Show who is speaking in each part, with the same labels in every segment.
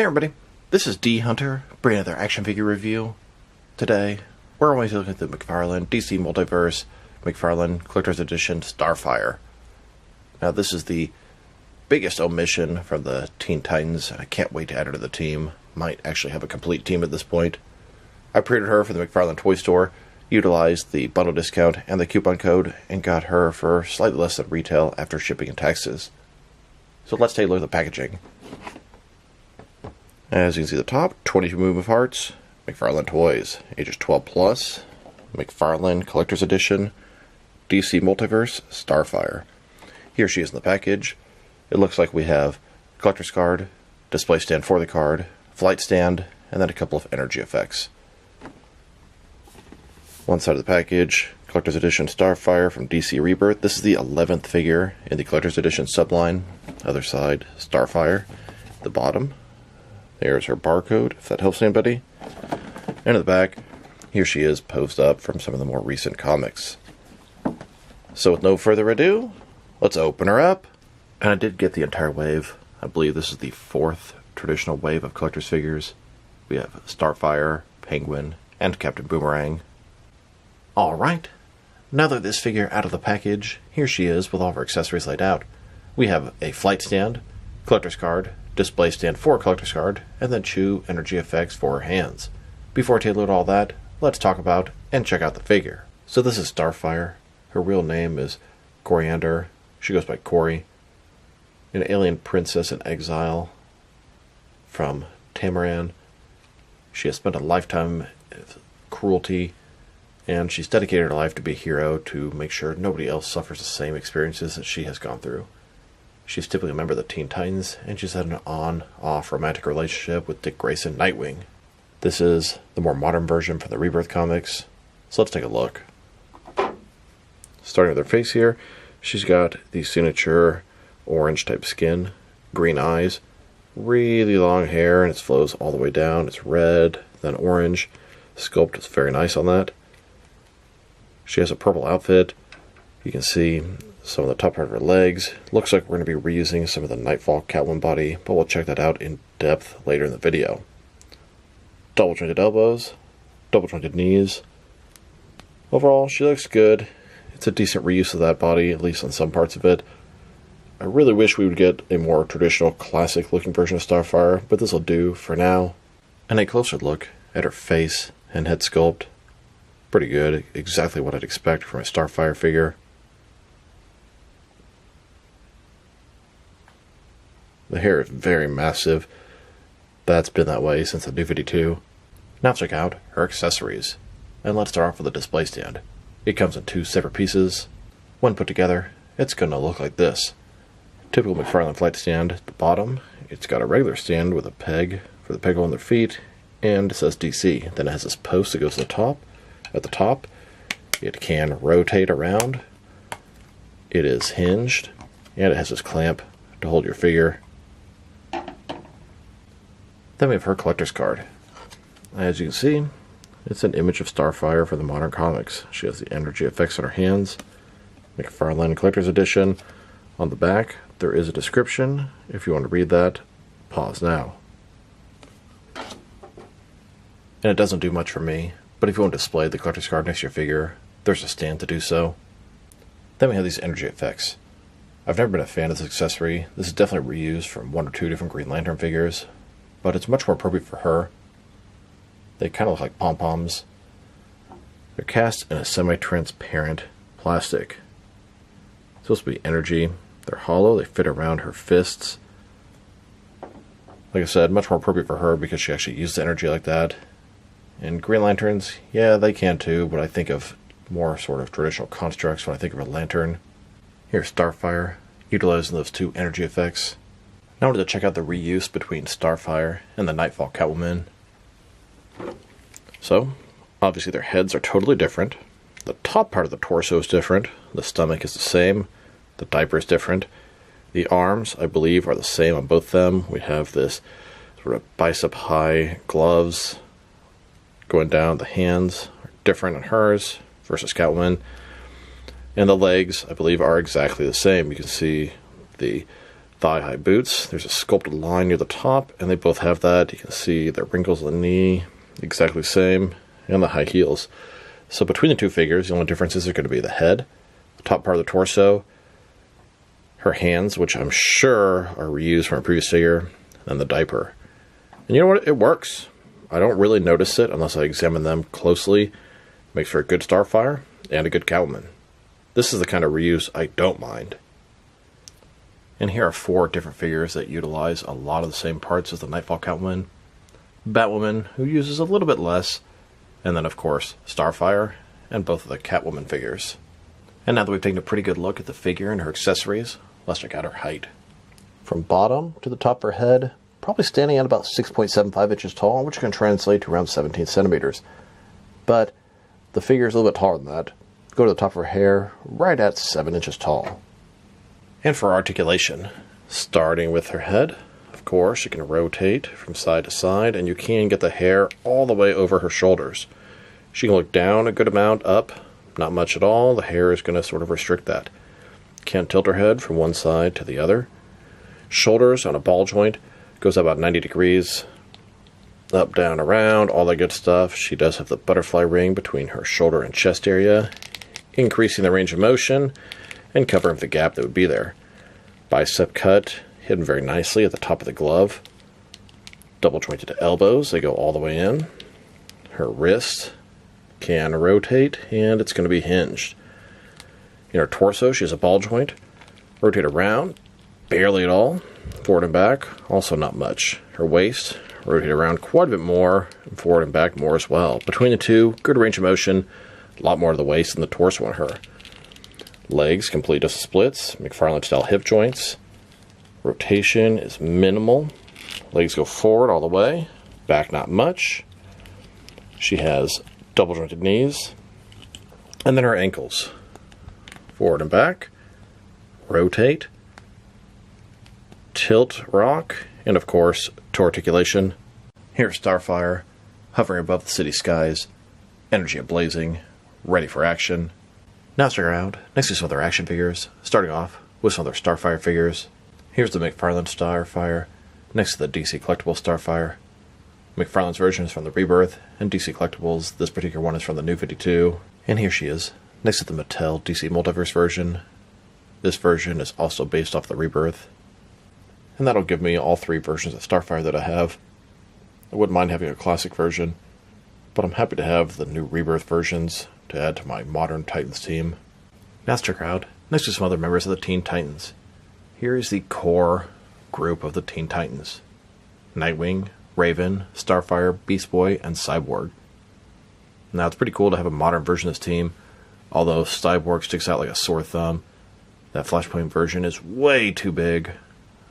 Speaker 1: everybody, this is D Hunter, bringing another action figure review. Today, we're always looking at the McFarlane DC Multiverse, McFarlane Collector's Edition Starfire. Now this is the biggest omission from the Teen Titans, and I can't wait to add her to the team. Might actually have a complete team at this point. I pre-ordered her for the McFarlane Toy Store, utilized the bundle discount and the coupon code, and got her for slightly less than retail after shipping and taxes. So let's take a look at the packaging. As you can see at the top, 22 movement parts, McFarlane Toys, ages 12 plus, McFarlane Collector's Edition, DC Multiverse, Starfire. Here she is in the package. It looks like we have collector's card, display stand for the card, flight stand, and then a couple of energy effects. One side of the package, Collector's Edition Starfire from DC Rebirth. This is the 11th figure in the Collector's Edition subline. Other side, Starfire. The bottom, there's her barcode, if that helps anybody. And in the back, here she is posed up from some of the more recent comics. So with no further ado, let's open her up. And I did get the entire wave. I believe this is the 4th traditional wave of collector's figures. We have Starfire, Penguin, and Captain Boomerang. Alright, now that this figure out of the package, here she is with all of her accessories laid out. We have a flight stand, collector's card, display stand for a collector's card, and then 2 energy effects for her hands. Before I take a look at all that, let's talk about and check out the figure. So this is Starfire. Her real name is Coriander. She goes by Cori. An alien princess in exile from Tamaran. She has spent a lifetime of cruelty, and she's dedicated her life to be a hero to make sure nobody else suffers the same experiences that she has gone through. She's typically a member of the Teen Titans, and she's had an on-off romantic relationship with Dick Grayson, Nightwing. This is the more modern version from the Rebirth comics, so let's take a look. Starting with her face here, she's got the signature orange type skin, green eyes, really long hair, and it flows all the way down. It's red, then orange. The sculpt is very nice on that. She has a purple outfit. You can see some of the top part of her legs. Looks like we're going to be reusing some of the Nightfall Catwoman body, but we'll check that out in depth later in the video. Double jointed elbows, double jointed knees. Overall, she looks good. It's a decent reuse of that body, at least on some parts of it. I really wish we would get a more traditional, classic looking version of Starfire, but this will do for now. And a closer look at her face and head sculpt. Pretty good, exactly what I'd expect from a Starfire figure. The hair is very massive. That's been that way since the New 52. Now check out her accessories. And let's start off with the display stand. It comes in 2 separate pieces. When put together, it's going to look like this. Typical McFarlane flight stand at the bottom. It's got a regular stand with a peg for the peg on their feet, and it says DC. Then it has this post that goes to the top. At the top, it can rotate around. It is hinged, and it has this clamp to hold your figure. Then we have her collector's card. As you can see, it's an image of Starfire for the modern comics. She has the energy effects on her hands. McFarlane Collector's Edition. On the back, there is a description. If you want to read that, pause now. And it doesn't do much for me, but if you want to display the collector's card next to your figure, there's a stand to do so. Then we have these energy effects. I've never been a fan of this accessory. This is definitely reused from 1 or 2 different Green Lantern figures, but it's much more appropriate for her. They kind of look like pom-poms. They're cast in a semi-transparent plastic. It's supposed to be energy. They're hollow. They fit around her fists. Like I said, much more appropriate for her because she actually uses energy like that. And Green Lanterns, yeah, they can too, but I think of more sort of traditional constructs when I think of a lantern. Here's Starfire, utilizing those 2 energy effects. Now I wanted to check out the reuse between Starfire and the Nightfall Catwoman. So, obviously their heads are totally different. The top part of the torso is different. The stomach is the same. The diaper is different. The arms, I believe, are the same on both of them. We have this sort of bicep-high gloves going down. The hands are different on hers versus Catwoman. And the legs, I believe, are exactly the same. You can see the thigh-high boots. There's a sculpted line near the top, and they both have that. You can see the wrinkles in the knee, exactly the same, and the high heels. So between the two figures, the only differences are going to be the head, the top part of the torso, her hands, which I'm sure are reused from a previous figure, and the diaper. And you know what? It works. I don't really notice it unless I examine them closely. Makes for a good Starfire and a good Catwoman. This is the kind of reuse I don't mind. And here are 4 different figures that utilize a lot of the same parts as the Nightfall Catwoman, Batwoman, who uses a little bit less, and then of course Starfire, and both of the Catwoman figures. And now that we've taken a pretty good look at the figure and her accessories, let's check out her height. From bottom to the top of her head, probably standing at about 6.75 inches tall, which can translate to around 17 centimeters. But the figure is a little bit taller than that. Go to the top of her hair, right at 7 inches tall. And for articulation, starting with her head, of course, you can rotate from side to side, and you can get the hair all the way over her shoulders. She can look down a good amount, up, not much at all. The hair is going to sort of restrict that. Can't tilt her head from one side to the other. Shoulders on a ball joint goes about 90 degrees. Up, down, around, all that good stuff. She does have the butterfly ring between her shoulder and chest area, increasing the range of motion and covering the gap that would be there. Bicep cut, hidden very nicely at the top of the glove. Double jointed elbows, they go all the way in. Her wrist can rotate, and it's going to be hinged. In her torso, she has a ball joint. Rotate around, barely at all. Forward and back, also not much. Her waist, rotate around quite a bit more, and forward and back more as well. Between the two, good range of motion, a lot more to the waist than the torso on her. Legs, complete dust splits, McFarlane style hip joints. Rotation is minimal. Legs go forward all the way, back not much. She has double jointed knees. And then her ankles. Forward and back, rotate, tilt, rock, and of course, to articulation. Here's Starfire, hovering above the city skies, energy ablazing, ready for action. Now let's check her out next to some other action figures, starting off with some other Starfire figures. Here's the McFarlane Starfire, next to the DC Collectibles Starfire. McFarlane's version is from the Rebirth, and DC Collectibles, this particular one is from the New 52. And here she is, next to the Mattel DC Multiverse version. This version is also based off the Rebirth. And that'll give me all 3 versions of Starfire that I have. I wouldn't mind having a classic version, but I'm happy to have the new Rebirth versions to add to my modern Titans team. Now let's check her out next to some other members of the Teen Titans. Here is the core group of the Teen Titans: Nightwing, Raven, Starfire, Beast Boy, and Cyborg. Now it's pretty cool to have a modern version of this team, although Cyborg sticks out like a sore thumb. That Flashpoint version is way too big.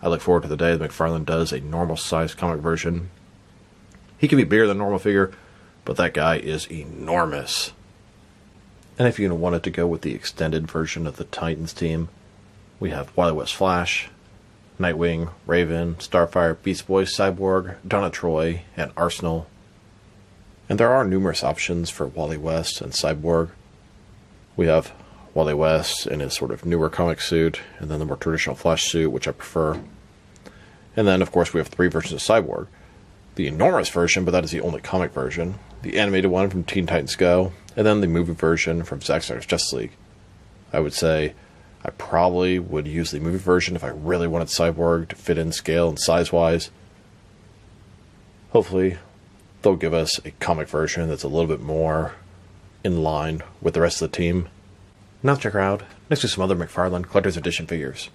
Speaker 1: I look forward to the day that McFarlane does a normal-sized comic version. He can be bigger than a normal figure, but that guy is enormous. And if you wanted to go with the extended version of the Titans team, we have Wily West Flash, Nightwing, Raven, Starfire, Beast Boy, Cyborg, Donna Troy, and Arsenal. And there are numerous options for Wally West and Cyborg. We have Wally West in his sort of newer comic suit, and then the more traditional Flash suit, which I prefer. And then, of course, we have 3 versions of Cyborg. The enormous version, but that is the only comic version. The animated one from Teen Titans Go, and then the movie version from Zack Snyder's Justice League. I would say I probably would use the movie version if I really wanted Cyborg to fit in scale and size-wise. Hopefully, they'll give us a comic version that's a little bit more in line with the rest of the team. Now let's check her out next to some other McFarlane Collector's Edition figures.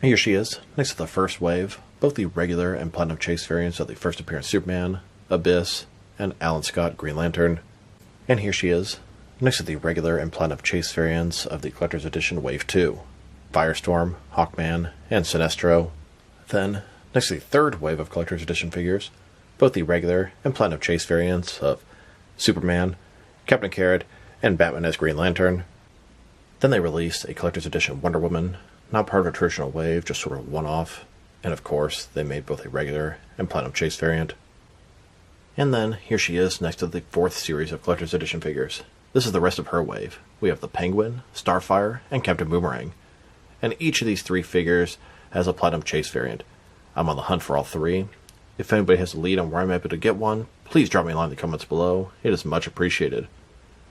Speaker 1: Here she is, next to the first wave, both the regular and Platinum Chase variants of the first appearance Superman, Abyss, and Alan Scott Green Lantern. And here she is, next to the regular and Platinum Chase variants of the Collector's Edition Wave 2, Firestorm, Hawkman, and Sinestro. Then, next to the third wave of Collector's Edition figures, both the regular and Platinum Chase variants of Superman, Captain Carrot, and Batman as Green Lantern. Then they released a Collector's Edition Wonder Woman, not part of a traditional wave, just sort of one-off. And of course, they made both a regular and Platinum Chase variant. And then, here she is next to the 4th series of Collector's Edition figures. This is the rest of her wave. We have the Penguin, Starfire, and Captain Boomerang. And each of these 3 figures has a Platinum Chase variant. I'm on the hunt for all three. If anybody has a lead on where I'm able to get one, please drop me a line in the comments below. It is much appreciated.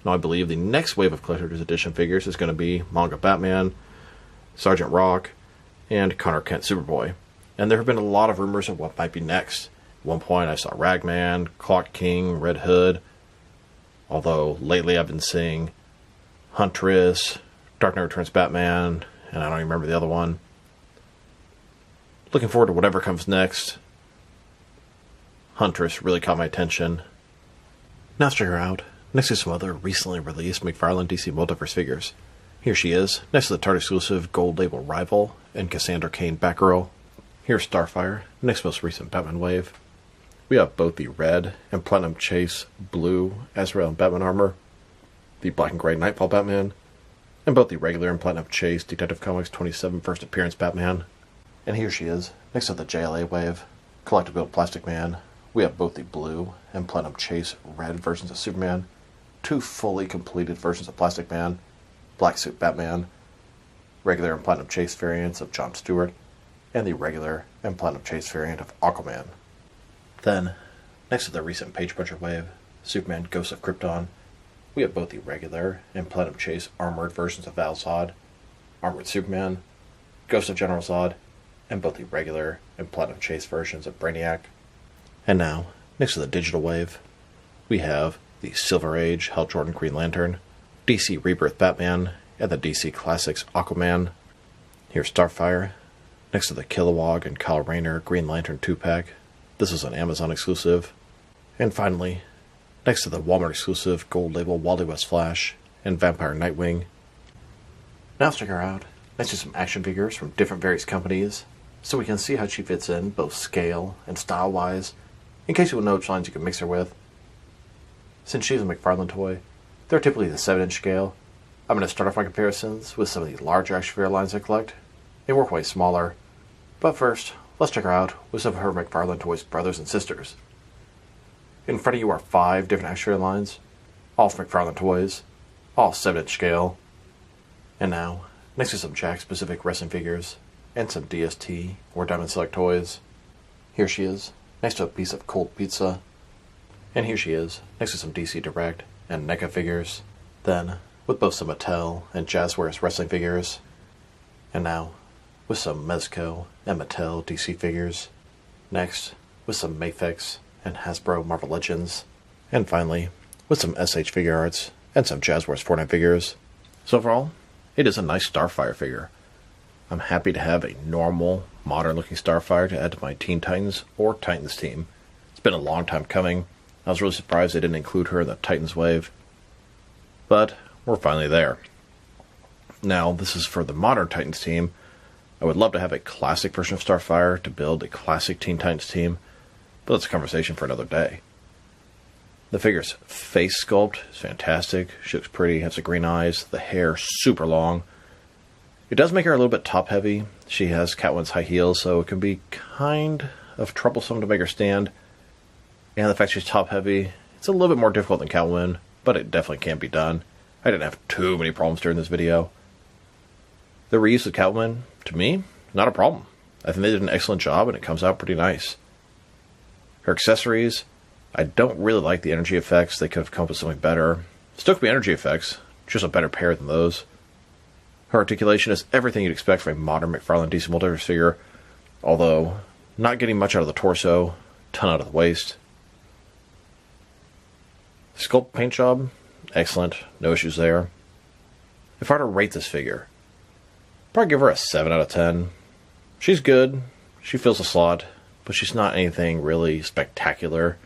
Speaker 1: Now I believe the next wave of Collector's Edition figures is going to be Manga Batman, Sergeant Rock, and Connor Kent Superboy. And there have been a lot of rumors of what might be next. At one point I saw Ragman, Clock King, Red Hood. Although lately I've been seeing Huntress, Dark Knight Returns Batman, and I don't even remember the other one. Looking forward to whatever comes next. Huntress really caught my attention. Now let's check her out. Next to some other recently released McFarlane DC Multiverse figures. Here she is, next to the Tarte exclusive Gold Label Rival and Cassandra Cain Batgirl. Here's Starfire, next most recent Batman wave. We have both the red and Platinum Chase blue Azrael and Batman armor, the black and gray Nightfall Batman, and both the regular and Platinum Chase Detective Comics 27 First Appearance Batman. And here she is, next to the JLA wave, Collectible Plastic Man. We have both the blue and Platinum Chase red versions of Superman, two fully completed versions of Plastic Man, Black Suit Batman, regular and Platinum Chase variants of John Stewart, and the regular and Platinum Chase variant of Aquaman. Then, next to the recent Page Puncher wave, Superman Ghost of Krypton, we have both the regular and Platinum Chase armored versions of Val Zod, Armored Superman, Ghost of General Zod, and both the regular and Platinum Chase versions of Brainiac. And now, next to the digital wave, we have the Silver Age Hal Jordan Green Lantern, DC Rebirth Batman, and the DC Classics Aquaman. Here's Starfire, next to the Kilowog and Kyle Rayner Green Lantern 2-pack. This is an Amazon exclusive. And finally, next to the Walmart exclusive Gold Label Wally West Flash and Vampire Nightwing. Now let's check her out, next to some action figures from different various companies, so we can see how she fits in both scale and style-wise, in case you will know which lines you can mix her with. Since she's a McFarlane toy, they're typically the 7-inch scale. I'm going to start off my comparisons with some of the larger action figure lines I collect, and work way smaller. But first, let's check her out with some of her McFarlane toys brothers and sisters. In front of you are 5 different action figure lines, all from McFarlane toys, all 7-inch scale. And now, next to some Jack-specific wrestling figures, and some DST or Diamond Select toys. Here she is, next to a piece of cold pizza. And here she is, next to some DC Direct and NECA figures. Then, with both some Mattel and Jazzwares wrestling figures. And now, with some Mezco and Mattel DC figures. Next, with some Mafex and Hasbro Marvel Legends. And finally, with some SH Figure Arts and some Jazzwares Fortnite figures. So overall, it is a nice Starfire figure. I'm happy to have a normal, modern-looking Starfire to add to my Teen Titans or Titans team. It's been a long time coming. I was really surprised they didn't include her in the Titans wave. But we're finally there. Now, this is for the modern Titans team. I would love to have a classic version of Starfire to build a classic Teen Titans team, but that's a conversation for another day. The figure's face sculpt is fantastic. She looks pretty, has the green eyes, the hair super long. It does make her a little bit top-heavy. She has Catwoman's high heels, so it can be kind of troublesome to make her stand. And the fact she's top-heavy, it's a little bit more difficult than Catwoman, but it definitely can be done. I didn't have too many problems during this video. The reuse of Catwoman, to me, not a problem. I think they did an excellent job, and it comes out pretty nice. Her accessories, I don't really like the energy effects. They could have come up with something better. Still could be energy effects, just a better pair than those. Her articulation is everything you'd expect from a modern McFarlane DC Multiverse figure, although not getting much out of the torso, ton out of the waist. Sculpt paint job, excellent, no issues there. If I were to rate this figure, I'd probably give her a 7 out of 10. She's good, she fills the slot, but she's not anything really spectacular.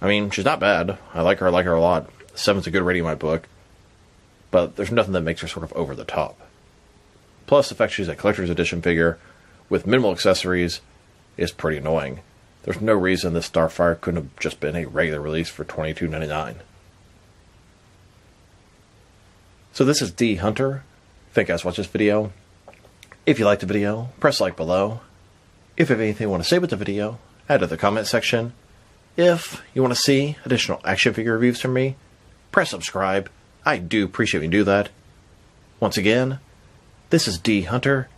Speaker 1: I mean, she's not bad. I like her a lot. 7's a good rating in my book. But there's nothing that makes her sort of over the top. Plus, the fact she's a collector's edition figure with minimal accessories is pretty annoying. There's no reason this Starfire couldn't have just been a regular release for $22.99. So this is D Hunter. Thank you guys for watching this video. If you liked the video, press like below. If you have anything you want to say about the video, add to the comment section. If you want to see additional action figure reviews from me, press subscribe. I do appreciate when you do that. Once again, this is D Hunter,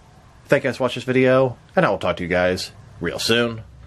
Speaker 1: Thank you guys for watching this video, and I will talk to you guys real soon.